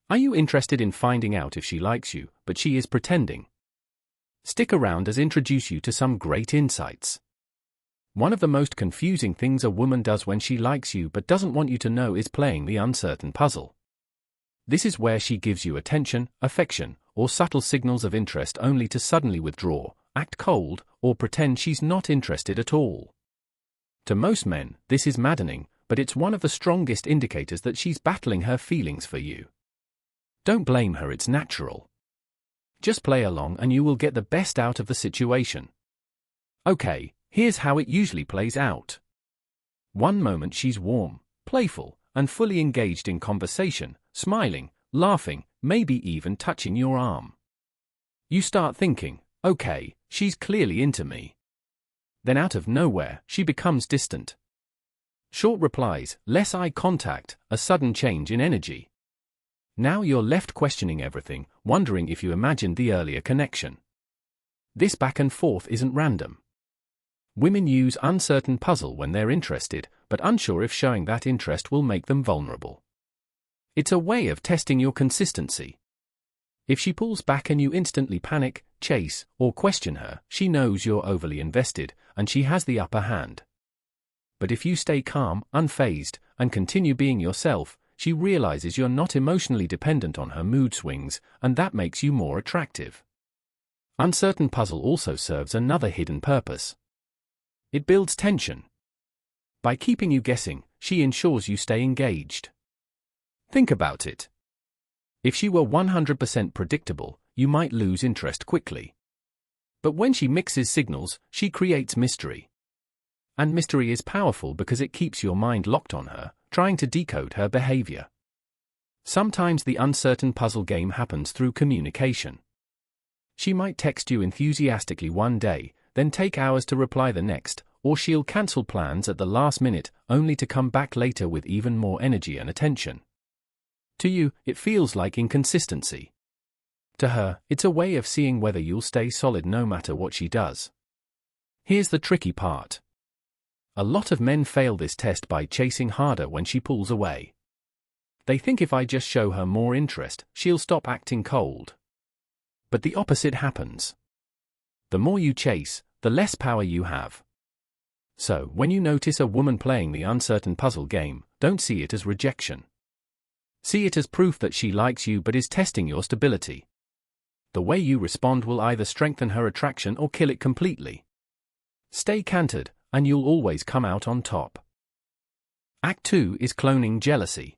Are you interested in finding out if she likes you, but she is pretending? Stick around as introduce you to some great insights. One of the most confusing things a woman does when she likes you but doesn't want you to know is playing the uncertain puzzle. This is where she gives you attention, affection, or subtle signals of interest only to suddenly withdraw, act cold, or pretend she's not interested at all. To most men, this is maddening, but it's one of the strongest indicators that she's battling her feelings for you. Don't blame her, it's natural. Just play along and you will get the best out of the situation. Okay, here's how it usually plays out. One moment she's warm, playful, and fully engaged in conversation, smiling, laughing, maybe even touching your arm. You start thinking, okay, she's clearly into me. Then out of nowhere, she becomes distant. Short replies, less eye contact, a sudden change in energy. Now you're left questioning everything, wondering if you imagined the earlier connection. This back and forth isn't random. Women use uncertain puzzle when they're interested, but unsure if showing that interest will make them vulnerable. It's a way of testing your consistency. If she pulls back and you instantly panic, chase, or question her, she knows you're overly invested, and she has the upper hand. But if you stay calm, unfazed, and continue being yourself, she realizes you're not emotionally dependent on her mood swings, and that makes you more attractive. Uncertain puzzle also serves another hidden purpose. It builds tension. By keeping you guessing, she ensures you stay engaged. Think about it. If she were 100% predictable, you might lose interest quickly. But when she mixes signals, she creates mystery. And mystery is powerful because it keeps your mind locked on her, trying to decode her behavior. Sometimes the uncertain puzzle game happens through communication. She might text you enthusiastically one day, then take hours to reply the next, or she'll cancel plans at the last minute, only to come back later with even more energy and attention. To you, it feels like inconsistency. To her, it's a way of seeing whether you'll stay solid no matter what she does. Here's the tricky part. A lot of men fail this test by chasing harder when she pulls away. They think if I just show her more interest, she'll stop acting cold. But the opposite happens. The more you chase, the less power you have. So, when you notice a woman playing the uncertain puzzle game, don't see it as rejection. See it as proof that she likes you but is testing your stability. The way you respond will either strengthen her attraction or kill it completely. Stay cantered, and you'll always come out on top. Act 2 is cloning jealousy.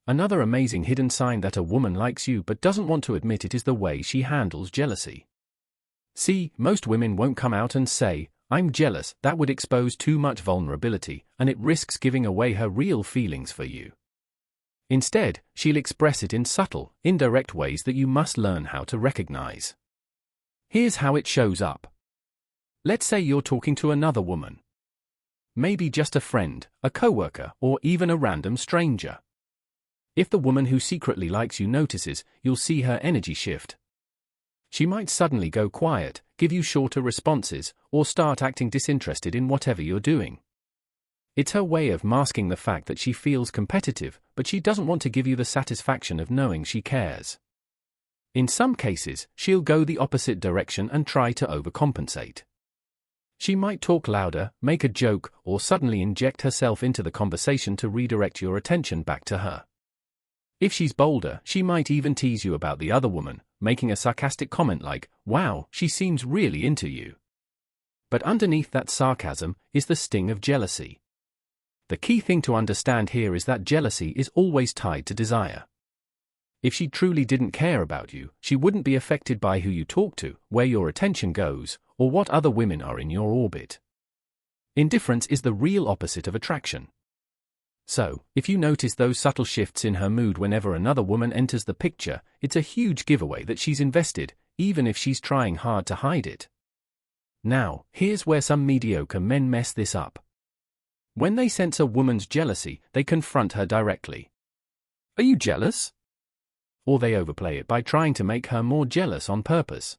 Another amazing hidden sign that a woman likes you but doesn't want to admit it is the way she handles jealousy. See, most women won't come out and say, "I'm jealous," that would expose too much vulnerability, and it risks giving away her real feelings for you. Instead, she'll express it in subtle, indirect ways that you must learn how to recognize. Here's how it shows up. Let's say you're talking to another woman. Maybe just a friend, a coworker, or even a random stranger. If the woman who secretly likes you notices, you'll see her energy shift. She might suddenly go quiet, give you shorter responses, or start acting disinterested in whatever you're doing. It's her way of masking the fact that she feels competitive, but she doesn't want to give you the satisfaction of knowing she cares. In some cases, she'll go the opposite direction and try to overcompensate. She might talk louder, make a joke, or suddenly inject herself into the conversation to redirect your attention back to her. If she's bolder, she might even tease you about the other woman, making a sarcastic comment like, "Wow, she seems really into you." But underneath that sarcasm is the sting of jealousy. The key thing to understand here is that jealousy is always tied to desire. If she truly didn't care about you, she wouldn't be affected by who you talk to, where your attention goes, or what other women are in your orbit. Indifference is the real opposite of attraction. So, if you notice those subtle shifts in her mood whenever another woman enters the picture, it's a huge giveaway that she's invested, even if she's trying hard to hide it. Now, here's where some mediocre men mess this up. When they sense a woman's jealousy, they confront her directly. "Are you jealous?" Or they overplay it by trying to make her more jealous on purpose.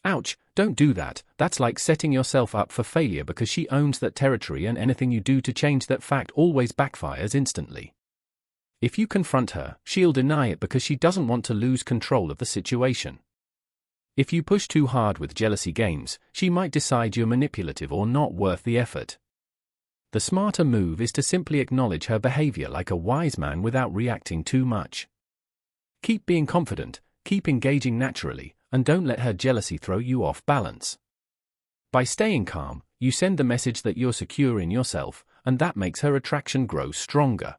Ouch, don't do that. That's like setting yourself up for failure because she owns that territory, and anything you do to change that fact always backfires instantly. If you confront her, she'll deny it because she doesn't want to lose control of the situation. If you push too hard with jealousy games, she might decide you're manipulative or not worth the effort. The smarter move is to simply acknowledge her behavior like a wise man without reacting too much. Keep being confident, keep engaging naturally, and don't let her jealousy throw you off balance. By staying calm, you send the message that you're secure in yourself, and that makes her attraction grow stronger.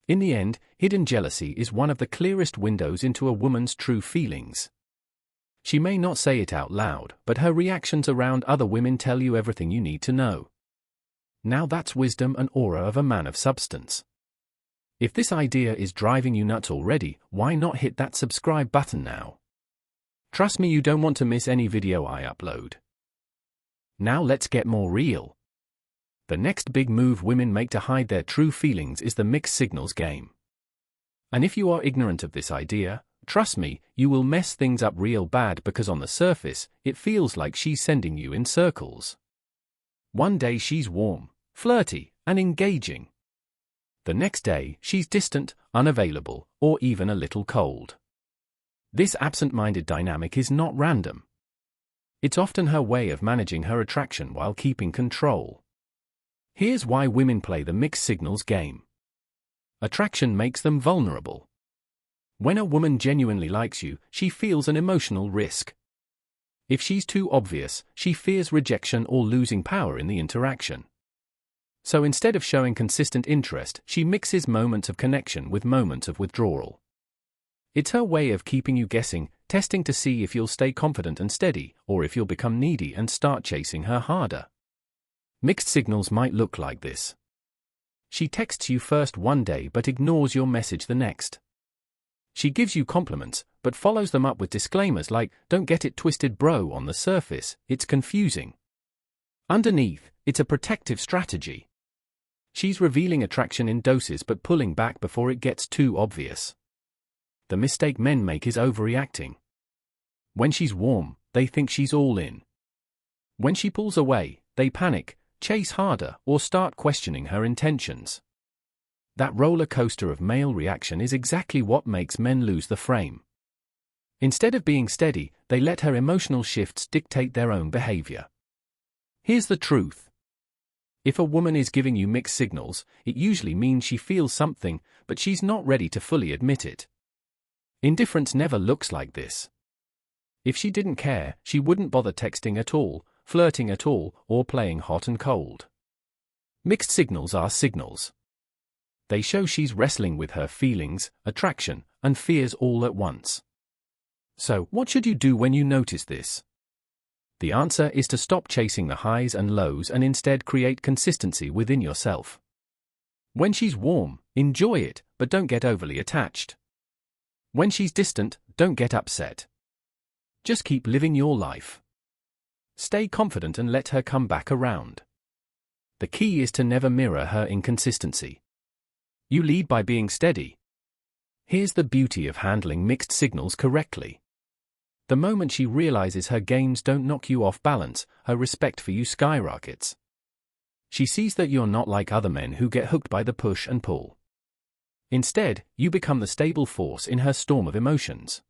In the end, hidden jealousy is one of the clearest windows into a woman's true feelings. She may not say it out loud, but her reactions around other women tell you everything you need to know. Now that's wisdom and aura of a man of substance. If this idea is driving you nuts already, why not hit that subscribe button now? Trust me, you don't want to miss any video I upload. Now let's get more real. The next big move women make to hide their true feelings is the mixed signals game. And if you are ignorant of this idea, trust me, you will mess things up real bad because on the surface, it feels like she's sending you in circles. One day she's warm, flirty, and engaging. The next day, she's distant, unavailable, or even a little cold. This absent-minded dynamic is not random. It's often her way of managing her attraction while keeping control. Here's why women play the mixed signals game. Attraction makes them vulnerable. When a woman genuinely likes you, she feels an emotional risk. If she's too obvious, she fears rejection or losing power in the interaction. So instead of showing consistent interest, she mixes moments of connection with moments of withdrawal. It's her way of keeping you guessing, testing to see if you'll stay confident and steady, or if you'll become needy and start chasing her harder. Mixed signals might look like this. She texts you first one day but ignores your message the next. She gives you compliments, but follows them up with disclaimers like, "Don't get it twisted bro." On the surface, it's confusing. Underneath, it's a protective strategy. She's revealing attraction in doses but pulling back before it gets too obvious. The mistake men make is overreacting. When she's warm, they think she's all in. When she pulls away, they panic, chase harder, or start questioning her intentions. That roller coaster of male reaction is exactly what makes men lose the frame. Instead of being steady, they let her emotional shifts dictate their own behavior. Here's the truth. If a woman is giving you mixed signals, it usually means she feels something, but she's not ready to fully admit it. Indifference never looks like this. If she didn't care, she wouldn't bother texting at all, flirting at all, or playing hot and cold. Mixed signals are signals. They show she's wrestling with her feelings, attraction, and fears all at once. So, what should you do when you notice this? The answer is to stop chasing the highs and lows and instead create consistency within yourself. When she's warm, enjoy it, but don't get overly attached. When she's distant, don't get upset. Just keep living your life. Stay confident and let her come back around. The key is to never mirror her inconsistency. You lead by being steady. Here's the beauty of handling mixed signals correctly. The moment she realizes her games don't knock you off balance, her respect for you skyrockets. She sees that you're not like other men who get hooked by the push and pull. Instead, you become the stable force in her storm of emotions.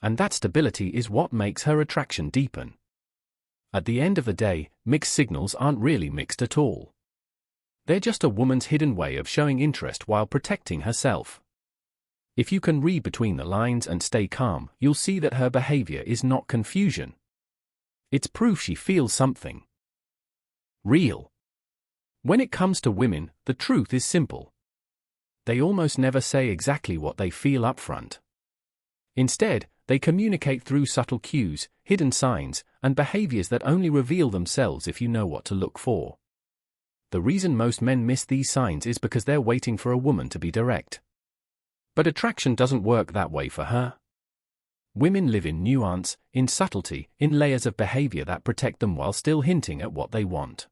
And that stability is what makes her attraction deepen. At the end of the day, mixed signals aren't really mixed at all. They're just a woman's hidden way of showing interest while protecting herself. If you can read between the lines and stay calm, you'll see that her behavior is not confusion. It's proof she feels something real. When it comes to women, the truth is simple. They almost never say exactly what they feel up front. Instead, they communicate through subtle cues, hidden signs, and behaviors that only reveal themselves if you know what to look for. The reason most men miss these signs is because they're waiting for a woman to be direct. But attraction doesn't work that way for her. Women live in nuance, in subtlety, in layers of behavior that protect them while still hinting at what they want.